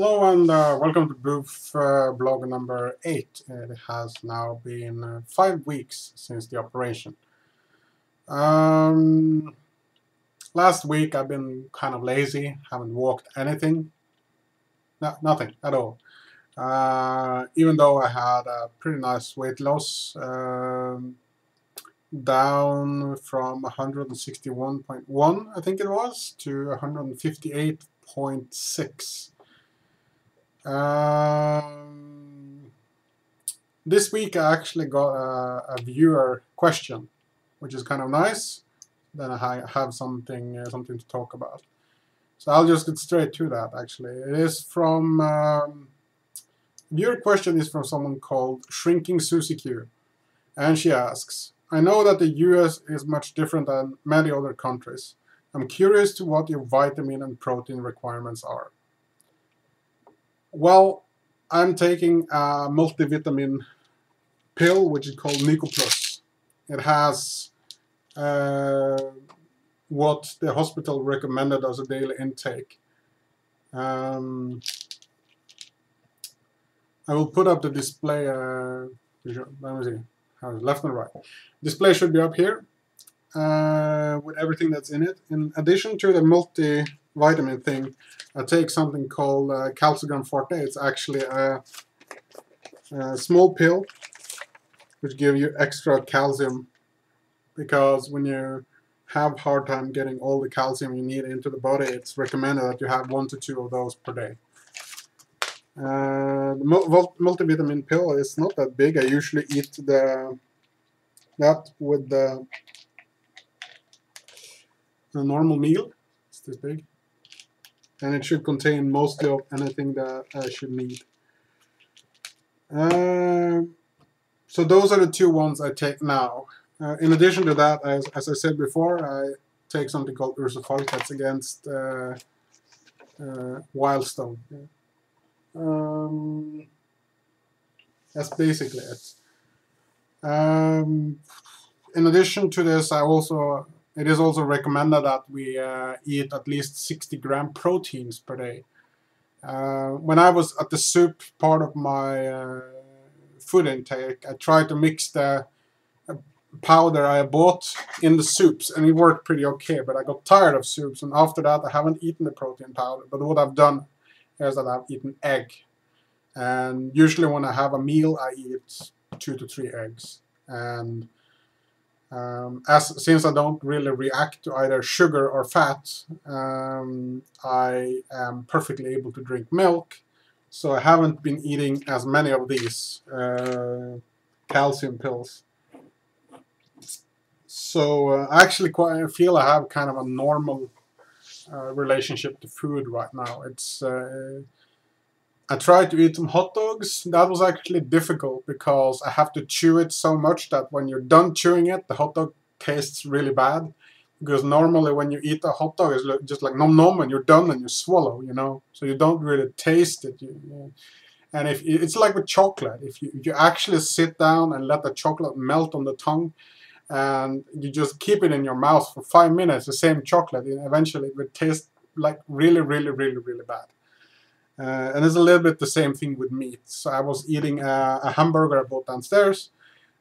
Hello and welcome to BoofBlog number 8. It has now been 5 weeks since the operation. Last week I've been kind of lazy, haven't walked anything, nothing at all. Even though I had a pretty nice weight loss, down from 161.1 I think it was to 158.6. This week I actually got a viewer question, which is kind of nice. Then I have something to talk about. So I'll just get straight to that. Actually, it is from viewer question is from someone called Shrinking Susie Q, and she asks, "I know that the U.S. is much different than many other countries. I'm curious to what your vitamin and protein requirements are." Well, I'm taking a multivitamin pill, which is called Nycoplus. It has what the hospital recommended as a daily intake. I will put up the display. Let me see. Left and right. Display should be up here with everything that's in it. In addition to the multivitamin thing, I take something called Calcium Forte. It's actually a small pill which gives you extra calcium, because when you have a hard time getting all the calcium you need into the body, it's recommended that you have 1 to 2 of those per day. The multivitamin pill is not that big. I usually eat that with the normal meal. It's this big. And it should contain mostly of anything that I should need. So those are the 2 ones I take now. In addition to that, as I said before, I take something called Folic that's against wildstone. That's basically it. In addition to this, it is also recommended that we eat at least 60-gram proteins per day. When I was at the soup part of my food intake, I tried to mix the powder I bought in the soups, and it worked pretty okay, but I got tired of soups, and after that I haven't eaten the protein powder. But what I've done is that I've eaten egg, and usually when I have a meal I eat 2 to 3 eggs. And since I don't really react to either sugar or fat, I am perfectly able to drink milk, so I haven't been eating as many of these calcium pills. So I actually feel I have kind of a normal relationship to food right now. It's I tried to eat some hot dogs. That was actually difficult because I have to chew it so much that when you're done chewing it, the hot dog tastes really bad. Because normally when you eat a hot dog, it's just like nom nom, and you're done and you swallow, you know. So you don't really taste it. And if it's like with chocolate, if you actually sit down and let the chocolate melt on the tongue, and you just keep it in your mouth for 5 minutes, the same chocolate, and eventually it would taste like really, really, really, really bad. And it's a little bit the same thing with meat. So I was eating a hamburger I bought downstairs,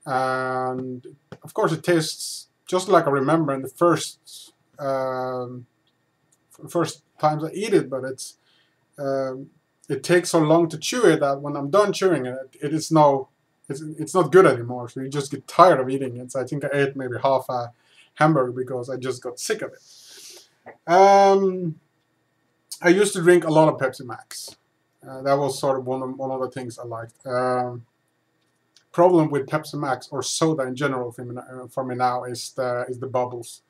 and of course it tastes just like I remember in the first times I eat it, but it takes so long to chew it that when I'm done chewing it, it's not good anymore. So you just get tired of eating it. So I think I ate maybe half a hamburger because I just got sick of it. I used to drink a lot of Pepsi Max. That was sort of one of the things I liked. Problem with Pepsi Max or soda in general for me now is the bubbles.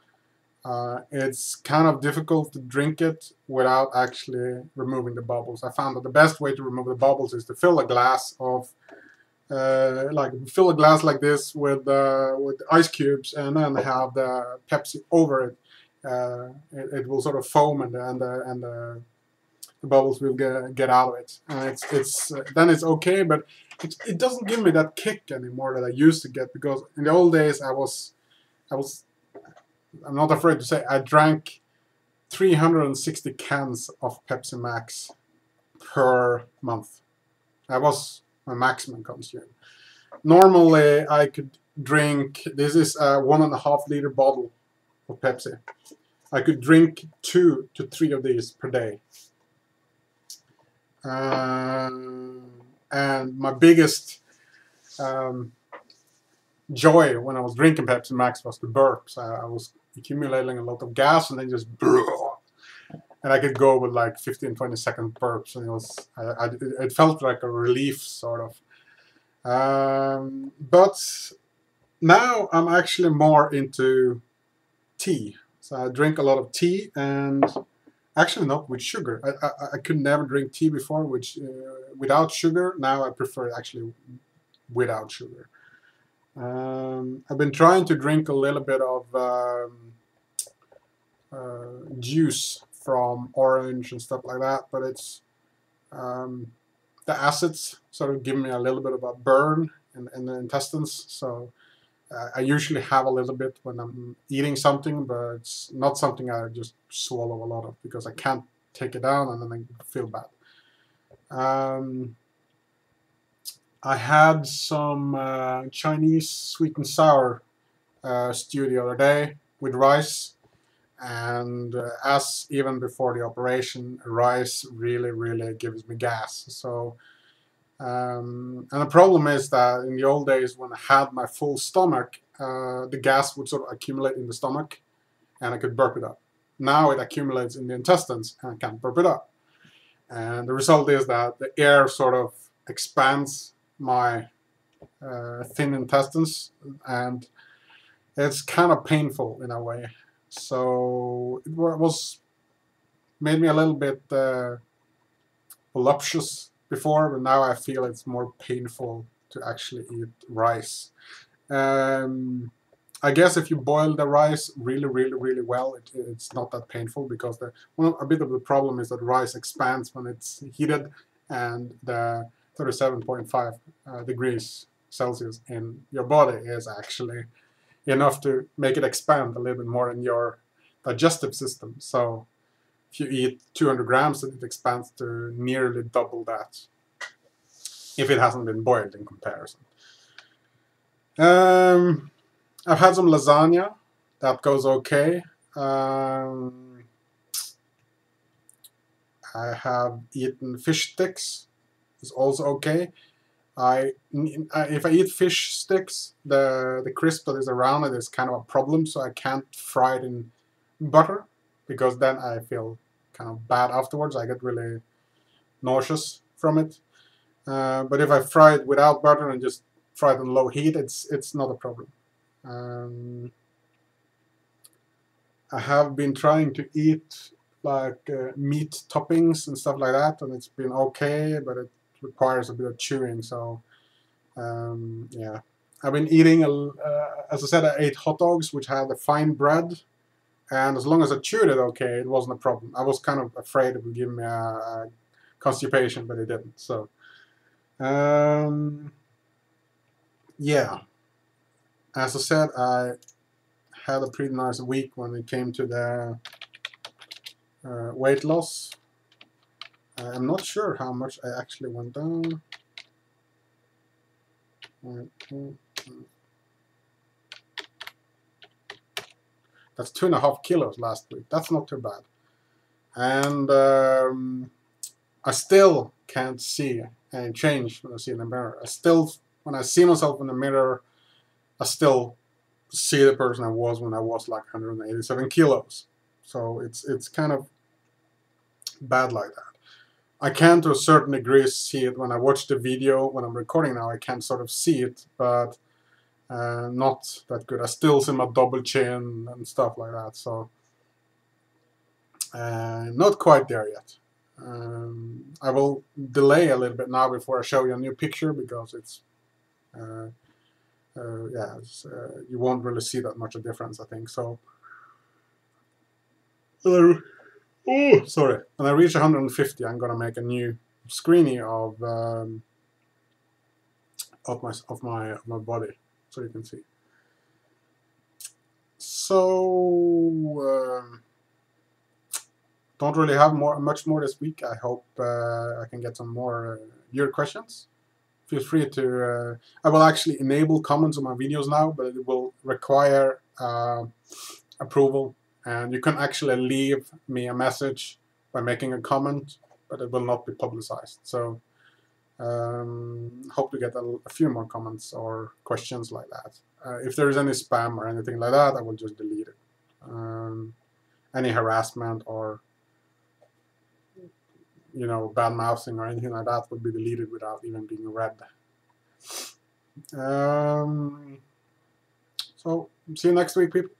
It's kind of difficult to drink it without actually removing the bubbles. I found that the best way to remove the bubbles is to fill a glass like this with ice cubes, and then have the Pepsi over it. It will sort of foam, and the bubbles will get out of it. And then it's okay, but it doesn't give me that kick anymore that I used to get, because in the old days I'm not afraid to say I drank 360 cans of Pepsi Max per month. That was my maximum consume. Normally, I could drink, this is a 1.5 liter bottle of Pepsi. I could drink 2 to 3 of these per day. And my biggest joy when I was drinking Pepsi Max was the burps. I was accumulating a lot of gas and then just and I could go with like 15-20 second burps, and it was it felt like a relief sort of. But now I'm actually more into tea. So I drink a lot of tea, and actually not with sugar. I could never drink tea before, which without sugar. Now I prefer actually without sugar. I've been trying to drink a little bit of juice from orange and stuff like that, but it's the acids sort of give me a little bit of a burn in the intestines. So I usually have a little bit when I'm eating something, but it's not something I just swallow a lot of because I can't take it down and then I feel bad. I had some Chinese sweet and sour stew the other day with rice, and as even before the operation, rice really gives me gas. So and the problem is that in the old days when I had my full stomach, the gas would sort of accumulate in the stomach and I could burp it up. Now it accumulates in the intestines and I can't burp it up. And the result is that the air sort of expands my thin intestines, and it's kind of painful in a way. So it was made me a little bit voluptuous before, but now I feel it's more painful to actually eat rice. I guess if you boil the rice really well, it's not that painful, because a bit of the problem is that rice expands when it's heated, and the 37.5 degrees Celsius in your body is actually enough to make it expand a little bit more in your digestive system. So if you eat 200 grams, it expands to nearly double that if it hasn't been boiled in comparison. I've had some lasagna. That goes okay. I have eaten fish sticks. It's also okay. If I eat fish sticks, the crisp that is around it is kind of a problem, so I can't fry it in butter, because then I feel kind of bad afterwards. I get really nauseous from it. But if I fry it without butter and just fry it on low heat, it's not a problem. I have been trying to eat like meat toppings and stuff like that, and it's been okay, but it requires a bit of chewing. So yeah, I've been eating as I said, I ate hot dogs which had a fine bread, and as long as I chewed it okay, it wasn't a problem. I was kind of afraid it would give me a constipation, but it didn't. So yeah, as I said, I had a pretty nice week when it came to the weight loss. I'm not sure how much I actually went down. That's 2.5 kilos last week. That's not too bad. And I still can't see any change when I see in the mirror. When I see myself in the mirror, I still see the person I was when I was like 187 kilos. So it's kind of bad like that. I can, to a certain degree, see it when I watch the video. When I'm recording now, I can sort of see it, but not that good. I still see my double chin and stuff like that, so not quite there yet. I will delay a little bit now before I show you a new picture, because it's you won't really see that much of a difference, I think. So sorry. When I reach 150, I'm gonna make a new screening of my body, so you can see. So don't really have much more this week. I hope I can get some more viewer questions. Feel free to. I will actually enable comments on my videos now, but it will require approval, and you can actually leave me a message by making a comment, but it will not be publicized. So hope to get a few more comments or questions like that. If there is any spam or anything like that, I will just delete it. Any harassment or bad mouthing or anything like that would be deleted without even being read. So see you next week, people.